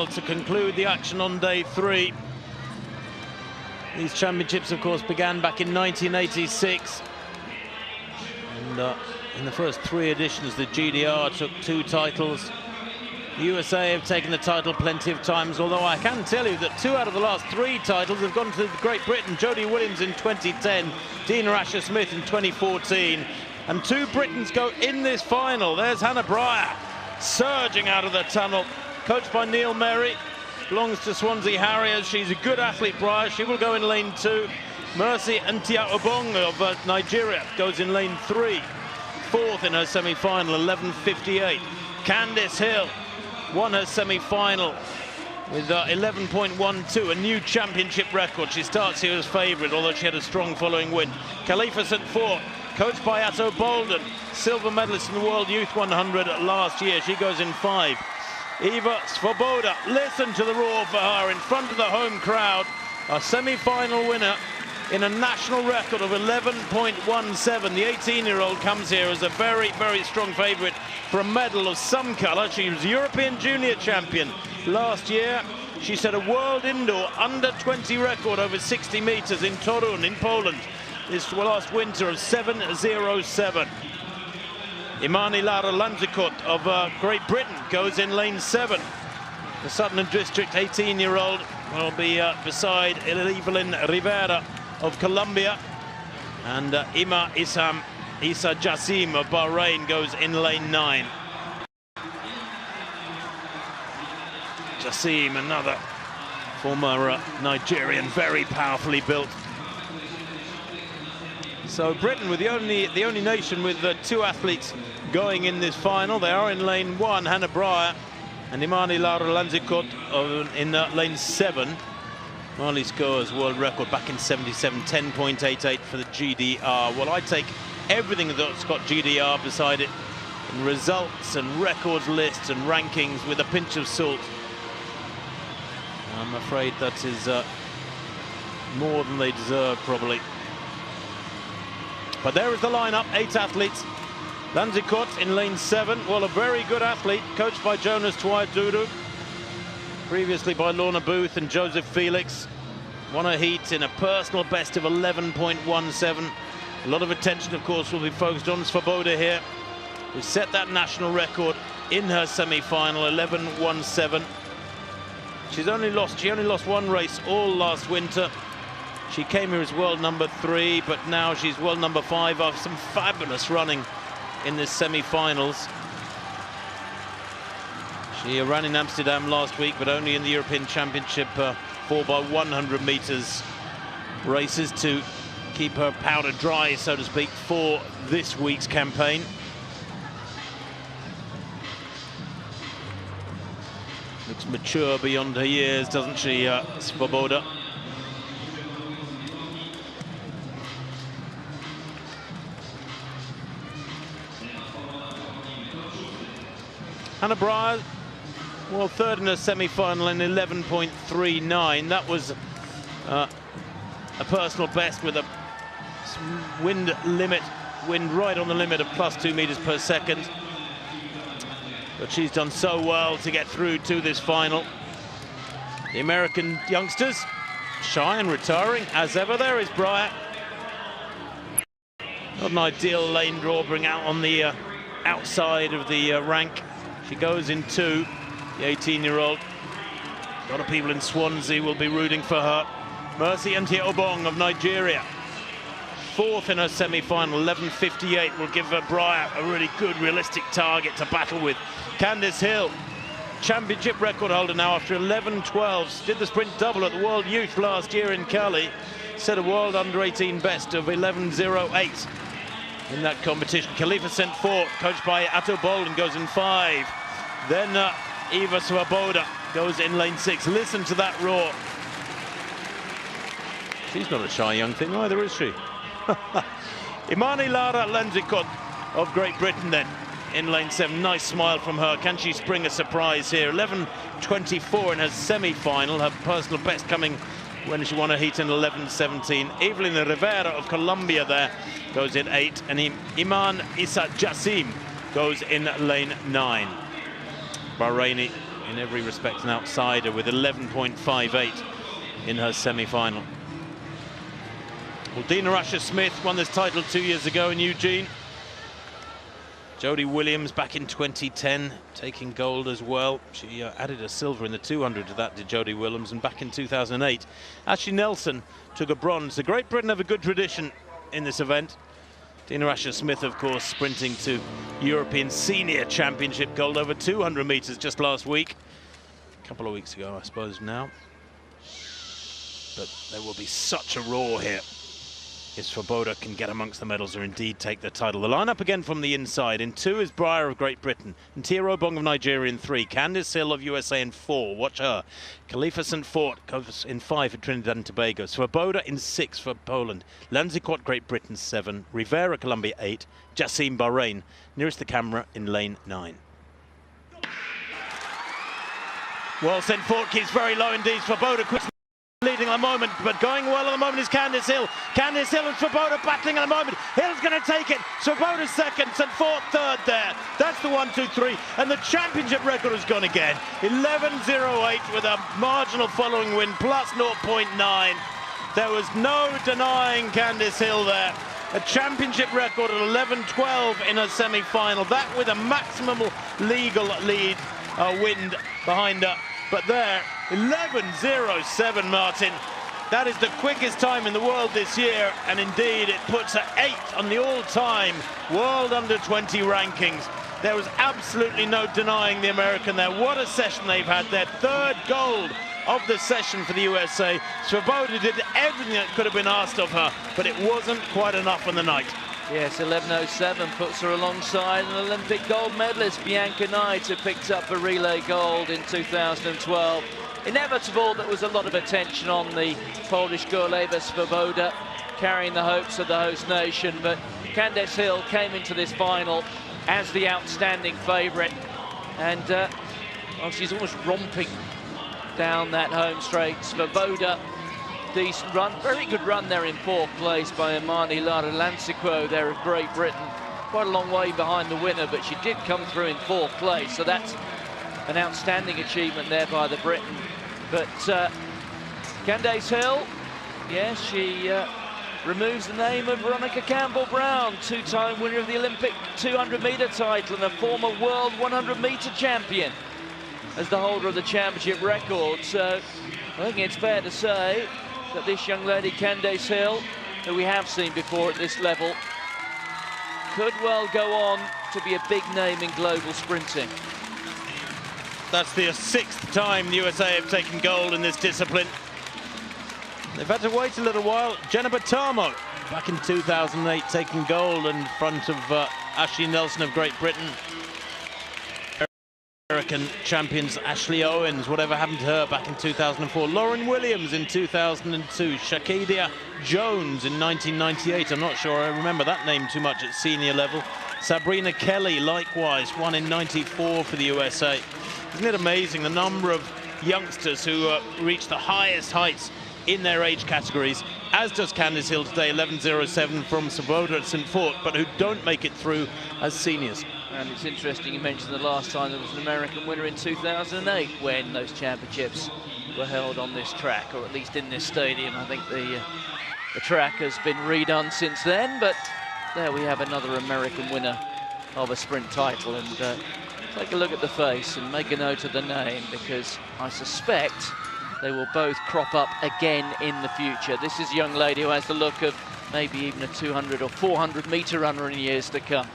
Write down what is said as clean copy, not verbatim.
final to conclude the action on day 3. These championships, of course, began back in 1986. And in the first 3 editions, the GDR took 2 titles. The USA have taken the title plenty of times, although I can tell you that 2 out of the last 3 titles have gone to Great Britain. Jodie Williams in 2010, Dina Asher-Smith in 2014. And 2 Britons go in this final. There's Hannah Breyer surging out of the tunnel, coached by Neil Merry. Belongs to Swansea Harriers. She's a good athlete, Breyer. She will go in lane 2. Mercy Ntia-Obong of Nigeria goes in lane 3. 4th in her semi-final, 11:58. Candace Hill won her semi-final with 11.12, a new championship record. She starts here as favourite, although she had a strong following win. Khalifa St. Fort, coached by Atto Bolden, silver medalist in the World Youth 100 last year. She goes in 5. Eva Svoboda, listen to the roar for her in front of the home crowd. A semi-final winner in a national record of 11.17. The 18-year-old comes here as a very, very strong favourite for a medal of some colour. She was European junior champion last year. She set a world indoor under-20 record over 60 metres in Torun in Poland this last winter of 7:07. Imani Lara Lanzikot of Great Britain goes in lane 7. The Sutton District 18-year-old will be beside Evelyn Rivera of Colombia. And Ima Isa Jassim of Bahrain goes in lane 9. Jassim, another former Nigerian, very powerfully built. So Britain with the only nation with 2 athletes going in this final. They are in lane 1, Hannah Breyer and Imani Lara Lanzikot in lane 7. Marley scores world record back in 77, 10.88 for the GDR. Well, I take everything that's got GDR beside it, and results and records lists and rankings with a pinch of salt. I'm afraid that is more than they deserve, probably. But there is the lineup, 8 athletes. Lanzikot in lane 7, well, a very good athlete, coached by Jonas Twaiduru, previously by Lorna Booth and Joseph Felix. Won a heat in a personal best of 11.17. A lot of attention, of course, will be focused on Svoboda here, who set that national record in her semi-final, 11.17. She only lost 1 race all last winter. She came here as world number 3, but now she's world number 5 after some fabulous running in the semi-finals. She ran in Amsterdam last week, but only in the European Championship 4x100 metres races to keep her powder dry, so to speak, for this week's campaign. Looks mature beyond her years, doesn't she, Svoboda? Hannah Breyer, well, 3rd in her semi-final in 11.39. That was a personal best with a wind right on the limit of +2 meters per second. But she's done so well to get through to this final. The American youngsters shy and retiring as ever. There is Breyer. Not an ideal lane draw, bring out on the outside of the rank. She goes in 2, the 18-year-old. A lot of people in Swansea will be rooting for her. Mercy Ntia-Obong of Nigeria, 4th in her semi-final, 11.58, will give Breyer a really good, realistic target to battle with. Candace Hill, championship record holder now after 11.12s, did the sprint double at the World Youth last year in Cali, set a world under-18 best of 11.08. in that competition. Khalifa St. Fort, coached by Atto Bolden, goes in 5. Then Eva Svoboda goes in lane 6. Listen to that roar. She's not a shy young thing either, is she? Imani Lara Lanzikot of Great Britain then in lane 7. Nice smile from her. Can she spring a surprise here? 11.24 in her semi-final. Her personal best coming when she won a heat in 11.17. Evelyn Rivera of Colombia there goes in 8. And Iman Isa Jassim goes in lane 9. Bahraini in every respect an outsider with 11.58 in her semi-final. Well, Dina Asher-Smith won this title 2 years ago in Eugene. Jodie Williams back in 2010 taking gold as well. She added a silver in the 200 to that, did Jodie Williams, and back in 2008 Ashley Nelson took a bronze. So Great Britain have a good tradition in this event. Dina Asher-Smith, of course, sprinting to European Senior Championship gold over 200 meters just last week. A couple of weeks ago, I suppose now. But there will be such a roar here if Svoboda can get amongst the medals or indeed take the title. The lineup again from the inside. In 2 is Breyer of Great Britain, and Tia Obong of Nigeria in 3, Candace Hill of USA in 4, watch her. Khalifa St. Fort goes in 5 for Trinidad and Tobago, Svoboda in 6 for Poland, Lanziquot Great Britain 7, Rivera Colombia 8, Jassim Bahrain nearest the camera in lane 9. Well, St. Fort keeps very low indeed. Svoboda quickly leading at the moment, but going well at the moment is Candace Hill. Candace Hill and Svoboda battling at the moment. Hill's going to take it. Svoboda's second, St. Fort third there. That's the 1, 2, 3. And the championship record has gone again. 11.08 with a marginal following win, plus 0.9. There was no denying Candace Hill there. A championship record at 11.12 in her semi-final. That with a maximum legal lead wind behind her. But there, 11.07, Martin. That is the quickest time in the world this year, and indeed it puts her 8th on the all-time World Under-20 rankings. There was absolutely no denying the American there. What a session they've had. Their 3rd gold of the session for the USA. Svoboda did everything that could have been asked of her, but it wasn't quite enough on the night. Yes, 11.07 puts her alongside an Olympic gold medalist, Bianca Knight, who picked up a relay gold in 2012. Inevitable, there was a lot of attention on the Polish girl Ewa Svoboda, carrying the hopes of the host nation, but Candace Hill came into this final as the outstanding favourite, and well, she's almost romping down that home straight. Svoboda, decent run, very good run there in 4th place by Imani Lara Lanziquot there of Great Britain. Quite a long way behind the winner, but she did come through in 4th place, so that's an outstanding achievement there by the Briton. But Candace Hill, yes, she removes the name of Veronica Campbell-Brown, 2-time winner of the Olympic 200-meter title and a former world 100-meter champion, as the holder of the championship record. So I think it's fair to say that this young lady, Candace Hill, who we have seen before at this level, could well go on to be a big name in global sprinting. That's the 6th time the USA have taken gold in this discipline. They've had to wait a little while. Jenna Bertamo, back in 2008, taking gold in front of Ashley Nelson of Great Britain. American champions Ashley Owens, whatever happened to her back in 2004. Lauren Williams in 2002. Shakedia Jones in 1998. I'm not sure I remember that name too much at senior level. Sabrina Kelly, likewise, won in 94 for the USA. Isn't it amazing the number of youngsters who reach the highest heights in their age categories, as does Candace Hill today, 11.07 from Svoboda at St. Fort, but who don't make it through as seniors. And it's interesting you mentioned the last time there was an American winner in 2008 when those championships were held on this track, or at least in this stadium. I think the track has been redone since then, but there we have another American winner of a sprint title. And take a look at the face and make a note of the name, because I suspect they will both crop up again in the future. This is a young lady who has the look of maybe even a 200 or 400 meter runner in years to come.